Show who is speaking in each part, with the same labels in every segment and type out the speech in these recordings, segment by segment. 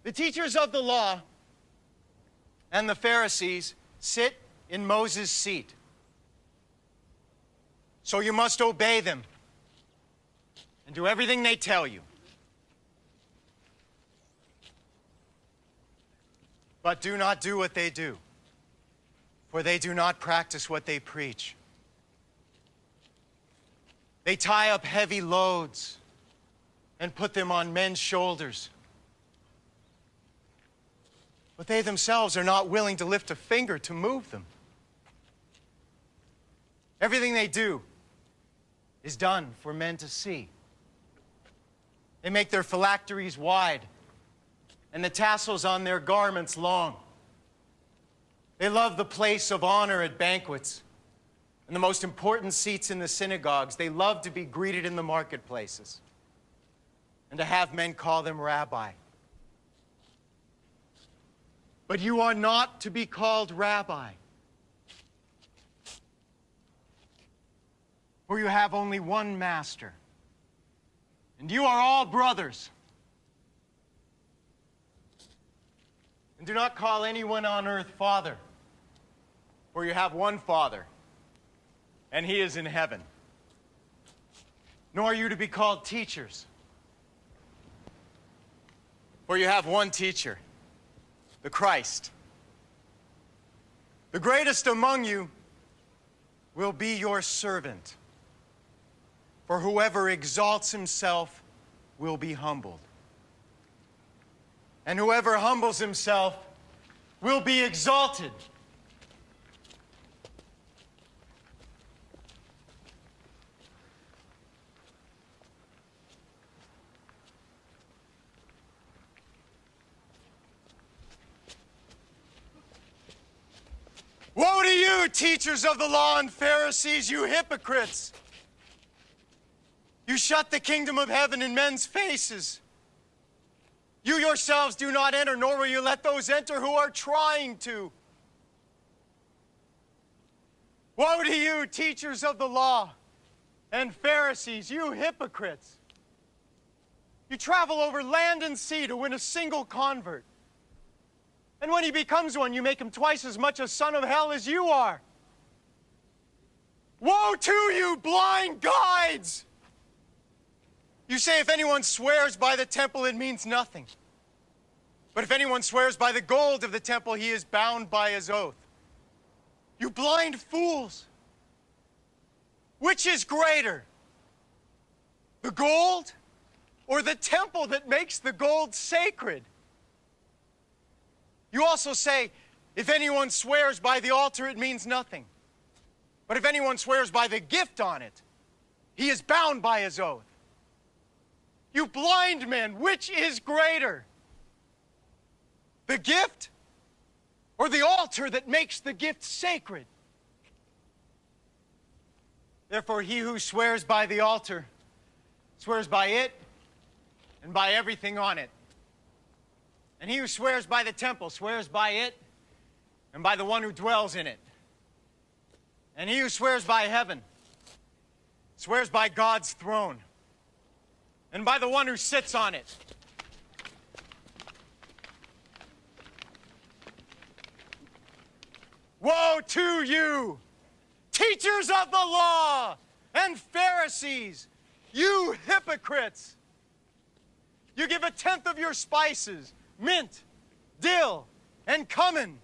Speaker 1: The teachers of the law and the Pharisees sit in Moses' seat. So you must obey them and do everything they tell you. But do not do what they do, for they do not practice what they preach. They tie up heavy loads and put them on men's shoulders. But they themselves are not willing to lift a finger to move them. Everything they do is done for men to see. They make their phylacteries wide and the tassels on their garments long. They love the place of honor at banquets and the most important seats in the synagogues. They love to be greeted in the marketplaces and to have men call them rabbi. But you are not to be called rabbi, for you have only one master, and you are all brothers. And do not call anyone on earth Father, for you have one Father, and he is in heaven. Nor are you to be called teachers, for you have one teacher, the Christ. The greatest among you will be your servant. For whoever exalts himself will be humbled, and whoever humbles himself will be exalted. Woe to you, teachers of the law and Pharisees, you hypocrites! You shut the kingdom of heaven in men's faces. You yourselves do not enter, nor will you let those enter who are trying to. Woe to you, teachers of the law and Pharisees, you hypocrites! You travel over land and sea to win a single convert. And when he becomes one, you make him twice as much a son of hell as you are. Woe to you, blind guides! You say if anyone swears by the temple, it means nothing. But if anyone swears by the gold of the temple, he is bound by his oath. You blind fools! Which is greater, the gold or the temple that makes the gold sacred? You also say, if anyone swears by the altar, it means nothing. But if anyone swears by the gift on it, he is bound by his oath. You blind men, which is greater, the gift or the altar that makes the gift sacred? Therefore, he who swears by the altar swears by it and by everything on it. And he who swears by the temple swears by it and by the one who dwells in it. And he who swears by heaven swears by God's throne and by the one who sits on it. Woe to you, teachers of the law and Pharisees, you hypocrites! You give 1/10 of your spices, mint, dill, and cumin,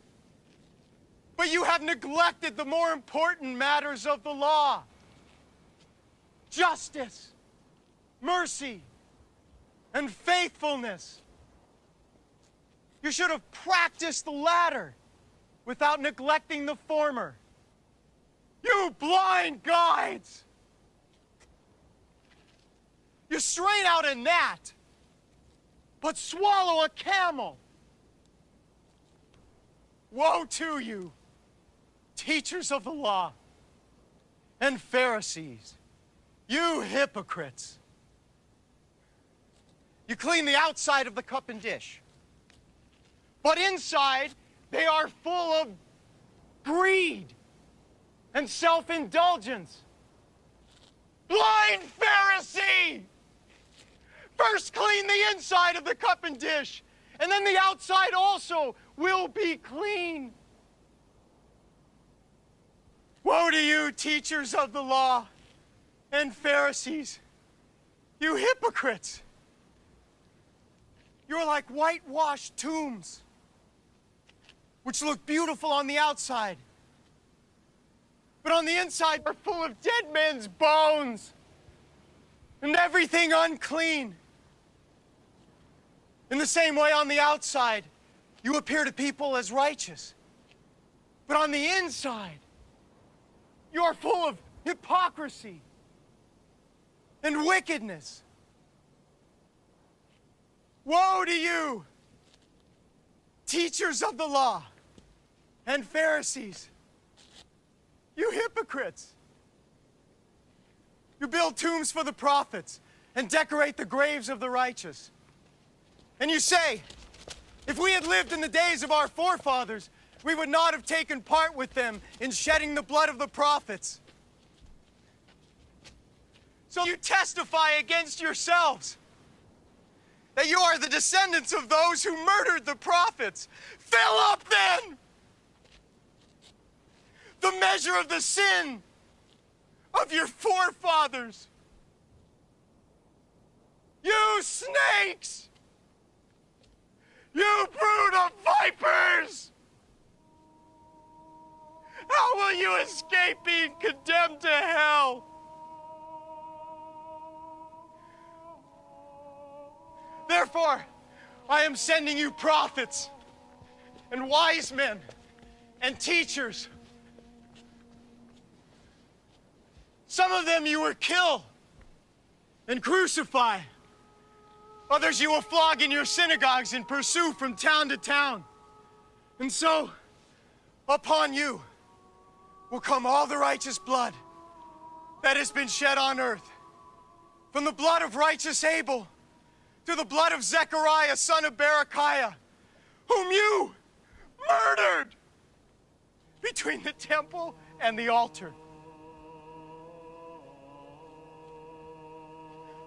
Speaker 1: but you have neglected the more important matters of the law: justice, mercy, and faithfulness. You should have practiced the latter without neglecting the former. You blind guides! You strain out a gnat, but swallow a camel. Woe to you, teachers of the law and Pharisees, you hypocrites! You clean the outside of the cup and dish, but inside they are full of greed and self-indulgence. Blind Pharisee! First clean the inside of the cup and dish, and then the outside also will be clean. Woe to you, teachers of the law and Pharisees, you hypocrites! You're like whitewashed tombs, which look beautiful on the outside, but on the inside are full of dead men's bones and everything unclean. In the same way, on the outside, you appear to people as righteous, but on the inside, you are full of hypocrisy and wickedness. Woe to you, teachers of the law and Pharisees, you hypocrites! You build tombs for the prophets and decorate the graves of the righteous. And you say, if we had lived in the days of our forefathers, we would not have taken part with them in shedding the blood of the prophets. So you testify against yourselves that you are the descendants of those who murdered the prophets. Fill up then the measure of the sin of your forefathers. You snakes! You brood of vipers! How will you escape being condemned to hell? Therefore, I am sending you prophets and wise men and teachers. Some of them you will kill and crucify. Others you will flog in your synagogues and pursue from town to town. And so, upon you will come all the righteous blood that has been shed on earth, from the blood of righteous Abel to the blood of Zechariah, son of Berechiah, whom you murdered between the temple and the altar.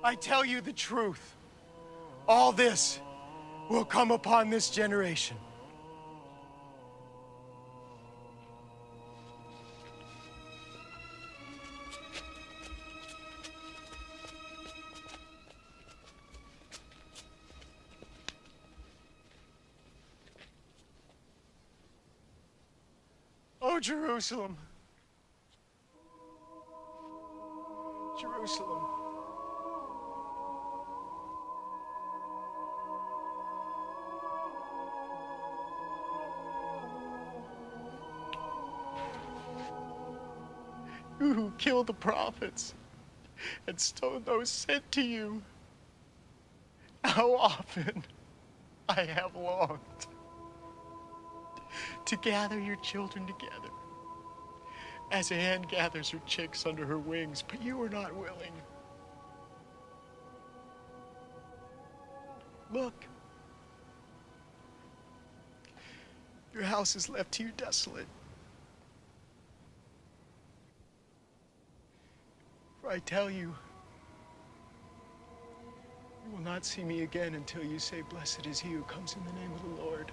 Speaker 1: I tell you the truth, all this will come upon this generation. Oh, Jerusalem, Jerusalem, you who killed the prophets and stoned those sent to you, how often I have longed to gather your children together, as a hen gathers her chicks under her wings, but you are not willing. Look, your house is left to you desolate. For I tell you, you will not see me again until you say, "Blessed is he who comes in the name of the Lord."